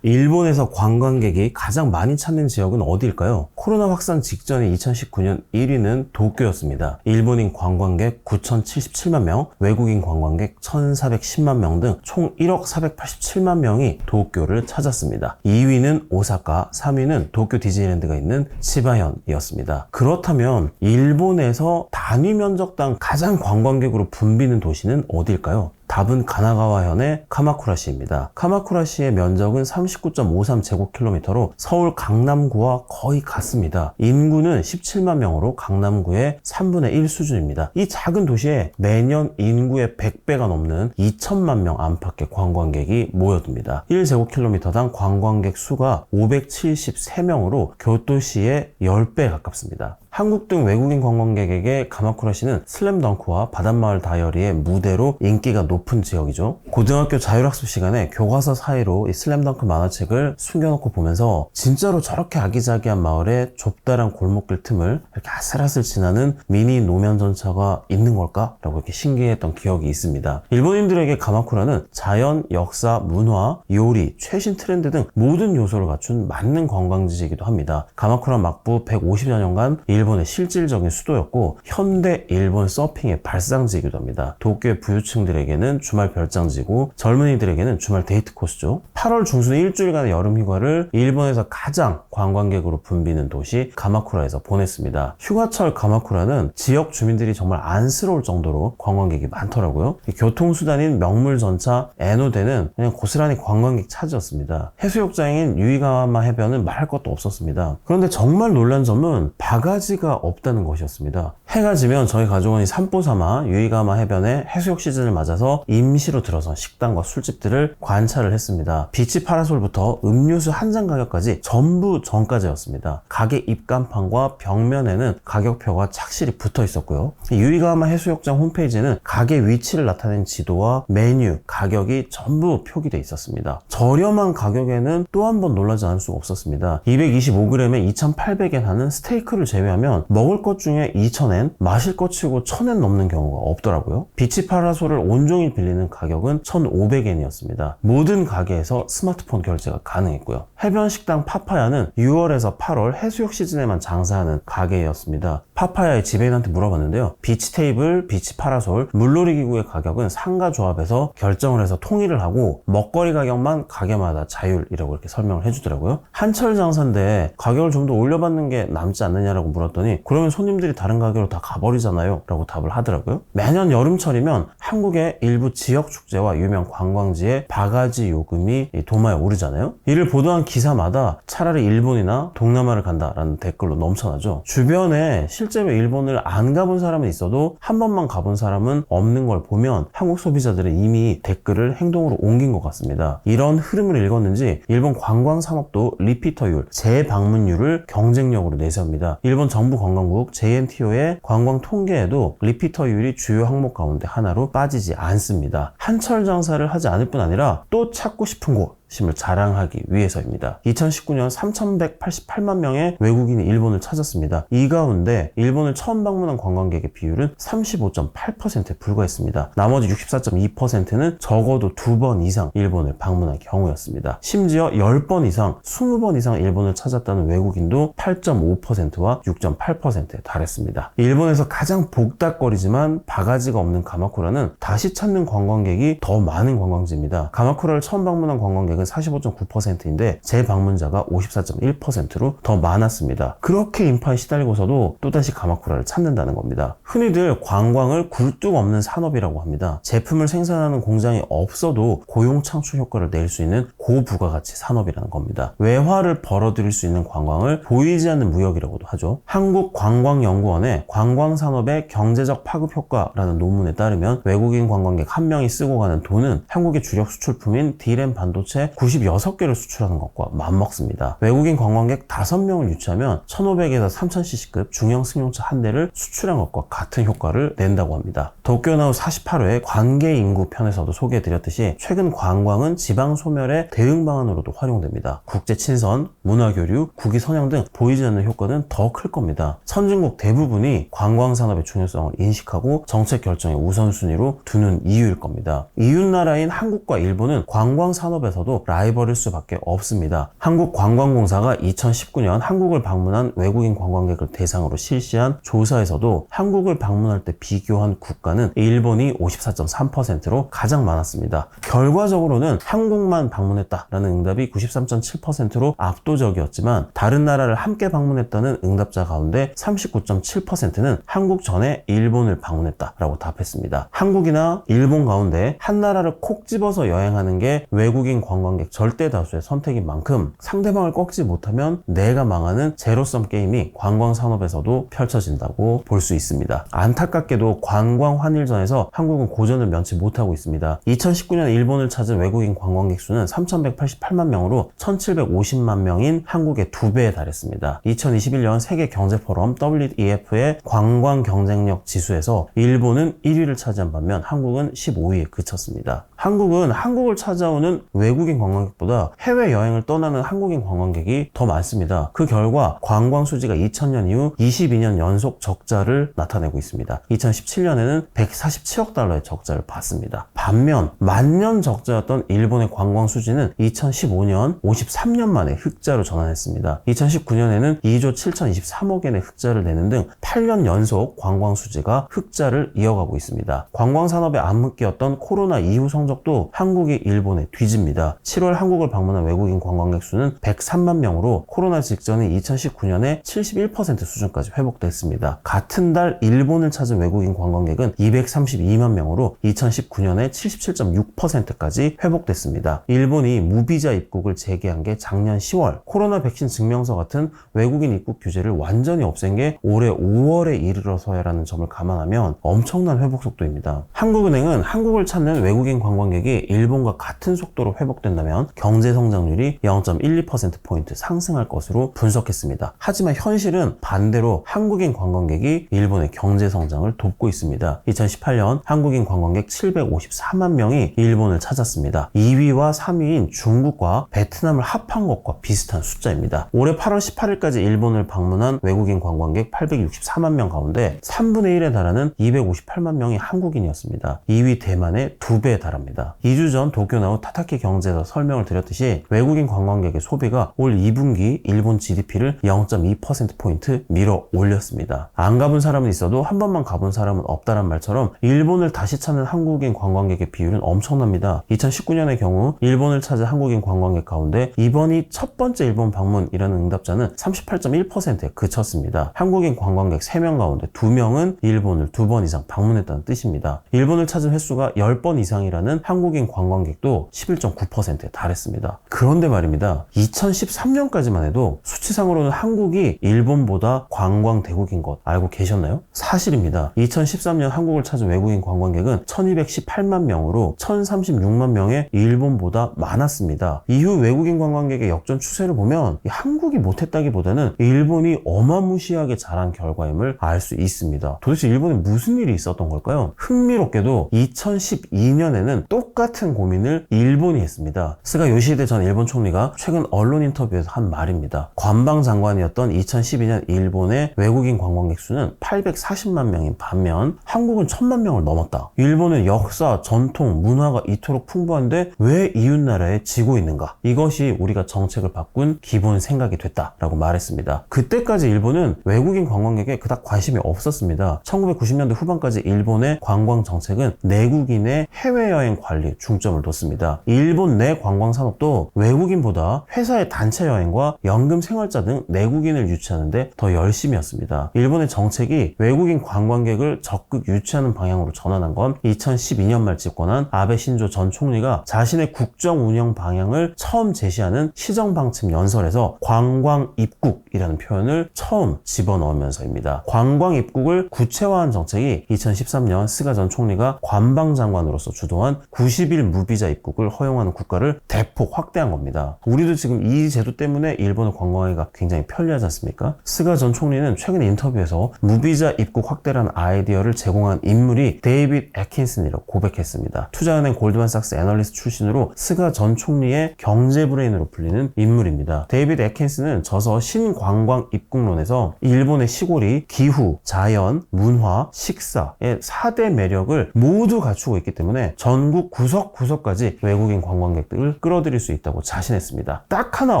일본에서 관광객이 가장 많이 찾는 지역은 어디일까요? 코로나 확산 직전인 2019년 1위는 도쿄였습니다. 일본인 관광객 9,077만 명, 외국인 관광객 1,410만 명 등 총 1억 487만 명이 도쿄를 찾았습니다. 2위는 오사카, 3위는 도쿄 디즈니랜드가 있는 치바현이었습니다. 그렇다면 일본에서 단위 면적당 가장 관광객으로 붐비는 도시는 어디일까요? 답은 가나가와현의 카마쿠라시입니다. 카마쿠라시의 면적은 39.53제곱킬로미터로 서울 강남구와 거의 같습니다. 인구는 17만 명으로 강남구의 3분의 1 수준입니다. 이 작은 도시에 매년 인구의 100배가 넘는 2천만 명 안팎의 관광객이 모여듭니다. 1제곱킬로미터당 관광객 수가 573명으로 교토시의 10배 가깝습니다. 한국 등 외국인 관광객에게 가마쿠라시는 슬램덩크와 바닷마을 다이어리의 무대로 인기가 높은 지역이죠. 고등학교 자율학습 시간에 교과서 사이로 이 슬램덩크 만화책을 숨겨놓고 보면서 진짜로 저렇게 아기자기한 마을에 좁다란 골목길 틈을 이렇게 아슬아슬 지나는 미니 노면전차가 있는 걸까? 라고 이렇게 신기했던 기억이 있습니다. 일본인들에게 가마쿠라는 자연, 역사, 문화, 요리, 최신 트렌드 등 모든 요소를 갖춘 만능 관광지이기도 합니다. 가마쿠라 막부 150여 년간 일본의 실질적인 수도였고 현대 일본 서핑의 발상지이기도 합니다. 도쿄의 부유층들에게는 주말 별장지고 젊은이들에게는 주말 데이트 코스죠. 8월 중순 일주일간의 여름휴가를 일본에서 가장 관광객으로 붐비는 도시 가마쿠라에서 보냈습니다. 휴가철 가마쿠라는 지역 주민들이 정말 안쓰러울 정도로 관광객이 많더라고요. 교통수단인 명물전차 에노대는 그냥 고스란히 관광객 차지였습니다. 해수욕장인 유이가와마 해변은 말할 것도 없었습니다. 그런데 정말 놀란 점은 바가지가 없다는 것이었습니다. 해가 지면 저희 가족은 산보 삼아 유이가마 해변에 해수욕 시즌을 맞아서 임시로 들어선 식당과 술집들을 관찰을 했습니다. 비치 파라솔부터 음료수 한 잔 가격까지 전부 정가제였습니다. 가게 입간판과 벽면에는 가격표가 착실히 붙어 있었고요. 유이가마 해수욕장 홈페이지에는 가게 위치를 나타낸 지도와 메뉴, 가격이 전부 표기되어 있었습니다. 저렴한 가격에는 또 한 번 놀라지 않을 수가 없었습니다. 225g에 2,800엔 하는 스테이크를 제외하면 먹을 것 중에 2,000엔, 마실 것 치고 1,000엔 넘는 경우가 없더라고요. 비치 파라솔을 온종일 빌리는 가격은 1,500엔이었습니다. 모든 가게에서 스마트폰 결제가 가능했고요. 해변 식당 파파야는 6월에서 8월 해수욕 시즌에만 장사하는 가게였습니다. 파파야의 지배인한테 물어봤는데요. 비치 테이블, 비치 파라솔, 물놀이 기구의 가격은 상가 조합에서 결정을 해서 통일을 하고 먹거리 가격만 가게마다 자율이라고 이렇게 설명을 해주더라고요. 한철 장사인데 가격을 좀 더 올려받는 게 남지 않느냐라고 물었더니 그러면 손님들이 다른 가게로 다 가버리잖아요 라고 답을 하더라고요. 매년 여름철이면 한국의 일부 지역 축제와 유명 관광지의 바가지 요금이 도마에 오르잖아요. 이를 보도한 기사마다 차라리 일본이나 동남아를 간다라는 댓글로 넘쳐나죠. 주변에 실제로 일본을 안 가본 사람은 있어도 한 번만 가본 사람은 없는 걸 보면 한국 소비자들은 이미 댓글을 행동으로 옮긴 것 같습니다. 이런 흐름을 읽었는지 일본 관광 산업도 리피터율, 재방문율을 경쟁력으로 내세웁니다. 일본 정부 관광국 JNTO의 관광 통계에도 리피터율이 주요 항목 가운데 하나로 빠지지 않습니다. 한철 장사를 하지 않을 뿐 아니라 또 찾고 싶은 곳 심을 자랑하기 위해서입니다. 2019년 3,188만 명의 외국인이 일본을 찾았습니다. 이 가운데 일본을 처음 방문한 관광객의 비율은 35.8%에 불과했습니다. 나머지 64.2%는 적어도 2번 이상 일본을 방문한 경우였습니다. 심지어 10번 이상, 20번 이상 일본을 찾았다는 외국인도 8.5%와 6.8%에 달했습니다. 일본에서 가장 복닥거리지만 바가지가 없는 가마쿠라는 다시 찾는 관광객이 더 많은 관광지입니다. 가마쿠라를 처음 방문한 관광객 45.9%인데 재방문자가 54.1%로 더 많았습니다. 그렇게 인파에 시달리고서도 또다시 가마쿠라를 찾는다는 겁니다. 흔히들 관광을 굴뚝 없는 산업이라고 합니다. 제품을 생산하는 공장이 없어도 고용 창출 효과를 낼 수 있는 고부가가치 산업이라는 겁니다. 외화를 벌어들일 수 있는 관광을 보이지 않는 무역이라고도 하죠. 한국관광연구원의 관광산업의 경제적 파급 효과라는 논문에 따르면 외국인 관광객 한 명이 쓰고 가는 돈은 한국의 주력 수출품인 D램 반도체 년에 96개를 수출하는 것과 맞먹습니다. 외국인 관광객 5명을 유치하면 1500에서 3000cc급 중형 승용차 한 대를 수출한 것과 같은 효과를 낸다고 합니다. 도쿄나우 48회 관계 인구 편에서도 소개해드렸듯이 최근 관광은 지방 소멸의 대응 방안으로도 활용됩니다. 국제 친선, 문화 교류, 국위 선양 등 보이지 않는 효과는 더 클 겁니다. 선진국 대부분이 관광 산업의 중요성을 인식하고 정책 결정의 우선순위로 두는 이유일 겁니다. 이웃나라인 한국과 일본은 관광 산업에서도 라이벌일 수밖에 없습니다. 한국관광공사가 2019년 한국을 방문한 외국인 관광객을 대상으로 실시한 조사에서도 한국을 방문할 때 비교한 국가는 일본이 54.3%로 가장 많았습니다. 결과적으로는 한국만 방문했다라는 응답이 93.7%로 압도적이었지만 다른 나라를 함께 방문했다는 응답자 가운데 39.7%는 한국 전에 일본을 방문했다라고 답했습니다. 한국이나 일본 가운데 한 나라를 콕 집어서 여행하는 게 외국인 관광객 절대 다수의 선택인 만큼 상대방을 꺾지 못하면 내가 망하는 제로섬 게임이 관광 산업에서도 펼쳐진다고 볼 수 있습니다. 안타깝게도 관광 환일전에서 한국은 고전을 면치 못하고 있습니다. 2019년 일본을 찾은 외국인 관광객 수는 3188만 명으로 1750만 명인 한국의 2배에 달했습니다. 2021년 세계 경제 포럼 WEF의 관광 경쟁력 지수에서 일본은 1위를 차지한 반면 한국은 15위에 그쳤습니다. 한국은 한국을 찾아오는 외국인 관광객보다 해외여행을 떠나는 한국인 관광객이 더 많습니다. 그 결과 관광 수지가 2000년 이후 22년 연속 적자를 나타내고 있습니다. 2017년에는 147억 달러의 적자를 봤습니다. 반면 만년 적자였던 일본의 관광 수지는 2015년 53년 만에 흑자로 전환했습니다. 2019년에는 2조 7023억 엔의 흑자를 내는 등 8년 연속 관광 수지가 흑자를 이어가고 있습니다. 관광 산업의 암흑기였던 코로나 이후 성적도 한국이 일본에 뒤집니다. 7월 한국을 방문한 외국인 관광객 수는 103만 명으로 코로나 직전인 2019년에 71% 수준까지 회복됐습니다. 같은 달 일본을 찾은 외국인 관광객은 232만 명으로 2019년에 77.6%까지 회복됐습니다. 일본이 무비자 입국을 재개한 게 작년 10월, 코로나 백신 증명서 같은 외국인 입국 규제를 완전히 없앤 게 올해 5월에 이르러서야라는 점을 감안하면 엄청난 회복 속도입니다. 한국은행은 한국을 찾는 외국인 관광객이 일본과 같은 속도로 회복된다면 경제 성장률이 0.12%포인트 상승할 것으로 분석했습니다. 하지만 현실은 반대로 한국인 관광객이 일본의 경제 성장을 돕고 있습니다. 2018년 한국인 관광객 754만 명이 일본을 찾았습니다. 2위와 3위인 중국과 베트남을 합한 것과 비슷한 숫자입니다. 올해 8월 18일까지 일본을 방문한 외국인 관광객 864만 명 가운데 3분의 1에 달하는 258만 명이 한국인이었습니다. 2위 대만의 2배에 달합니다. 2주 전 도쿄나우 타타키 경제에서 설명을 드렸듯이 외국인 관광객의 소비가 올 2분기 일본 GDP를 0.2%포인트 밀어 올렸습니다. 안 가본 사람은 있어도 한 번만 가본 사람은 없다란 말처럼 일본을 다시 찾는 한국인 관광객의 비율은 엄청납니다. 2019년의 경우 일본을 찾은 한국인 관광객 가운데 이번이 첫 번째 일본 방문이라는 응답자는 38.1%에 그쳤습니다. 한국인 관광객 3명 가운데 2명은 일본을 2번 이상 방문했다는 뜻입니다. 일본을 찾은 횟수가 10번 이상이라는 한국인 관광객도 11.9%에 달했습니다. 그런데 말입니다. 2013년까지만 해도 수치상으로는 한국이 일본보다 관광 대국인 것 알고 계셨나요? 사실입니다. 2013년 한국을 찾은 외국인 관광객은 1218만 명으로 1036만 명의 일본보다 많았습니다. 이후 외국인 관광객의 역전 추세를 보면 한국이 못했다기보다는 일본이 어마무시하게 잘한 결과임을 알 수 있습니다. 도대체 일본에 무슨 일이 있었던 걸까요? 흥미롭게도 2012년에는 똑같은 고민을 일본이 했습니다. 스가 요시히데 전 일본 총리가 최근 언론 인터뷰에서 한 말입니다. 관방장관이었던 2012년 일본의 외국인 관광객 수는 840만 명인 반면 한국은 1000만 명을 넘었다. 일본은 역사, 전통, 문화가 이토록 풍부한데 왜 이웃나라에 지고 있는가? 이것이 우리가 정책을 바꾼 기본 생각이 됐다라고 말했습니다. 그때까지 일본은 외국인 관광객에 그닥 관심이 없었습니다. 1990년대 후반까지 일본의 관광 정책은 내국인의 해외여행 관리에 중점을 뒀습니다. 일본 내 관광 산업도 외국인보다 회사의 단체 여행과 연금 생활자 등 내국인을 유치하는데 더 열심이었습니다. 일본의 정책이 외국인 관광객을 적극 유치하는 방향으로 전환한 건 2012년 말 집권한 아베 신조 전 총리가 자신의 국정 운영 방향을 처음 제시하는 시정방침 연설에서 관광 입국이라는 표현을 처음 집어넣으면서입니다. 관광 입국을 구체화한 정책이 2013년 스가 전 총리가 관방장관으로서 주도한 90일 무비자 입국을 허용하는 국가를 대폭 확대한 겁니다. 우리도 지금 이 제도 때문에 일본을 관광하기가 굉장히 편리하지 않습니까? 스가 전 총리는 최근 인터뷰에서 무비자 입국 확대라는 아이디어를 제공한 인물이 데이빗 애킨슨이라고 고백했습니다. 투자은행 골드만삭스 애널리스트 출신으로 스가 전 총리의 경제 브레인으로 불리는 인물입니다. 데이빗 애킨슨은 저서 신관광 입국론에서 일본의 시골이 기후, 자연, 문화, 식사의 4대 매력을 모두 갖추고 있기 때문에 전국 구석구석까지 외국인 관광객들을 끌어들일 수 있다고 자신했습니다. 딱 하나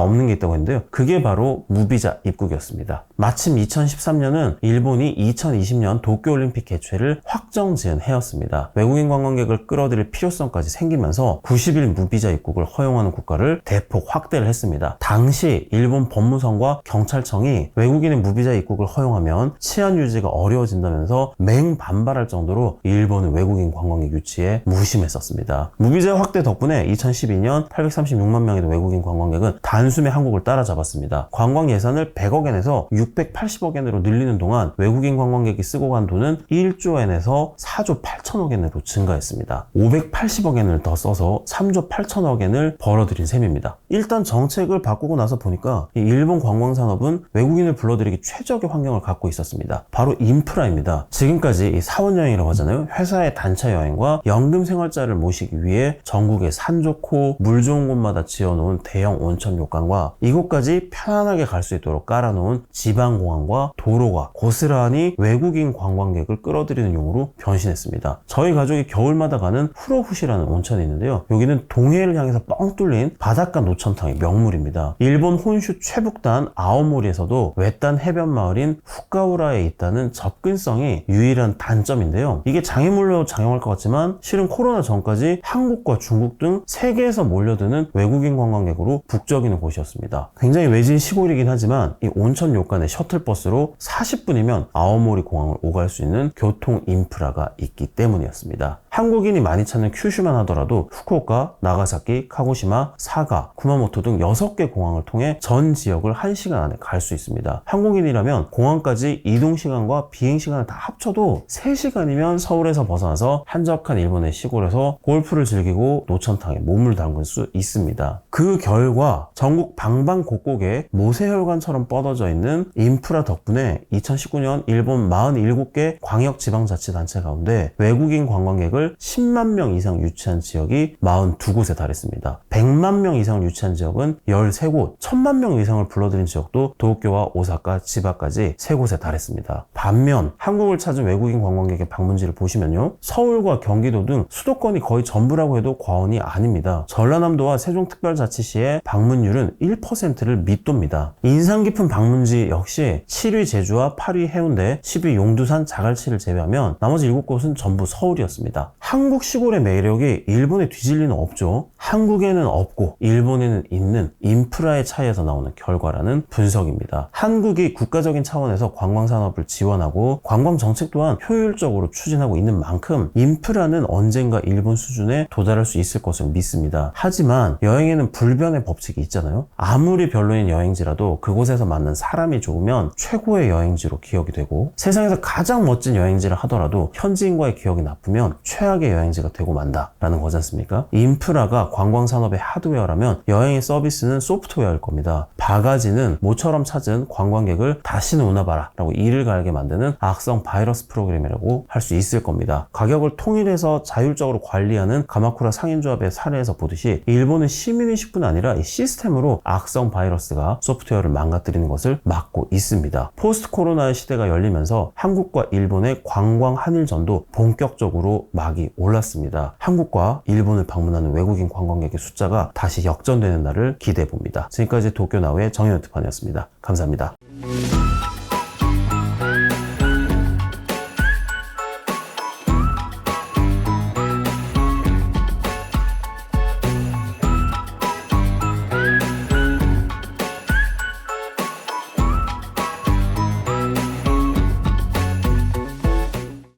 없는 게 있다고 했는데요. 그게 바로 무비자 입국이었습니다. 마침 2013년은 일본이 2020년 도쿄올림픽 개최를 확정지은 해였습니다. 외국인 관광객을 끌어들일 필요성까지 생기면서 90일 무비자 입국을 허용하는 국가를 대폭 확대를 했습니다. 당시 일본 법무성과 경찰청이 외국인의 무비자 입국을 허용하면 치안 유지가 어려워진다면서 맹반발할 정도로 일본은 외국인 관광객 유치에 무심했었습니다. 무비자 확대 덕분에 2012년 836만 명의 외국인 관광객은 단숨에 한국을 따라잡았습니다. 관광 예산을 100억엔에서 680억엔으로 늘리는 동안 외국인 관광객이 쓰고 간 돈은 1조엔에서 4조 8천억엔으로 증가했습니다. 580억엔을 더 써서 3조 8천억엔을 벌어들인 셈입니다. 일단 정책을 바꾸고 나서 보니까 일본 관광산업은 외국인을 불러들이기 최적의 환경을 갖고 있었습니다. 바로 인프라입니다. 지금까지 사원여행이라고 하잖아요. 회사의 단체 여행과 연금 생활자를 모시기 위해 전국에 산 좋고 물 좋은 곳마다 지어놓은 대형 온천 욕강과 이곳까지 편안하게 갈 수 있도록 깔아놓은 지방공항과 도로가 고스란히 외국인 관광객을 끌어들이는 용으로 변신했습니다. 저희 가족이 겨울마다 가는 후로후시라는 온천이 있는데요. 여기는 동해를 향해서 뻥 뚫린 바닷가 노천탕이 명물입니다. 일본 혼슈 최북단 아오모리에서도 외딴 해변 마을인 후카우라에 있다는 접근성이 유일한 단점인데요. 이게 장애물로 작용할 것 같지만 실은 코로나 전까지 한국과 중국 등 세계에서 몰려드는 외국인 관광객으로 북적이는 곳이었습니다. 굉장히 외진 시골이긴 하지만 이 온천 요간의 셔틀버스로 40분이면 아오모리 공항을 오갈 수 있는 교통 인프라가 있기 때문이었습니다. 한국인이 많이 찾는 큐슈만 하더라도 후쿠오카, 나가사키, 카고시마, 사가, 쿠마모토 등 6개 공항을 통해 전 지역을 1시간 안에 갈 수 있습니다. 한국인이라면 공항까지 이동시간과 비행시간을 다 합쳐도 3시간이면 서울에서 벗어나서 한적한 일본의 시골에서 골프를 즐기고 노천탕에 몸을 담글 수 있습니다. 그 결과 전국 방방곡곡에 모세혈관처럼 뻗어져 있는 인프라 덕분에 2019년 일본 47개 광역지방자치단체 가운데 외국인 관광객을 10만 명 이상 유치한 지역이 42곳에 달했습니다. 100만 명 이상을 유치한 지역은 13곳, 1000만 명 이상을 불러들인 지역도 도쿄와 오사카, 지바까지 3곳에 달했습니다. 반면 한국을 찾은 외국인 관광객의 방문지를 보시면요. 서울과 경기도 등 수도권이 거의 전부라고 해도 과언이 아닙니다. 전라남도와 세종특별자치시의 방문율은 1%를 밑돕니다. 인상 깊은 방문지 역시 7위 제주와 8위 해운대, 10위 용두산, 자갈치를 제외하면 나머지 7곳은 전부 서울이었습니다. 한국 시골의 매력이 일본에 뒤질 리는 없죠. 한국에는 없고 일본에는 있는 인프라의 차이에서 나오는 결과라는 분석입니다. 한국이 국가적인 차원에서 관광산업을 지원하고 관광정책 또한 효율적으로 추진하고 있는 만큼 인프라는 언젠가 일본 수준에 도달할 수 있을 것을 믿습니다. 하지만 여행에는 불변의 법칙이 있잖아요. 아무리 별로인 여행지라도 그곳에서 만난 사람이 좋으면 최고의 여행지로 기억이 되고 세상에서 가장 멋진 여행지를 하더라도 현지인과의 기억이 나쁘면 최악의 여행지가 되고 만다라는 거지 않습니까? 인프라가 관광산업의 하드웨어라면 여행의 서비스는 소프트웨어일 겁니다. 바가지는 모처럼 찾은 관광객을 다시는 오나봐라 라고 이를 갈게 만드는 악성 바이러스 프로그램이라고 할 수 있을 겁니다. 가격을 통일해서 자율적으로 관리하는 가마쿠라 상인조합의 사례에서 보듯이 일본은 시민의식뿐 아니라 이 시스템으로 악성 바이러스가 소프트웨어를 망가뜨리는 것을 막고 있습니다. 포스트 코로나의 시대가 열리면서 한국과 일본의 관광 한일전도 본격적으로 막이 올랐습니다. 한국과 일본을 방문하는 외국인 관광객의 숫자가 다시 역전되는 날을 기대해 봅니다. 지금까지 도쿄나우의 정현우 특파원이었습니다. 감사합니다.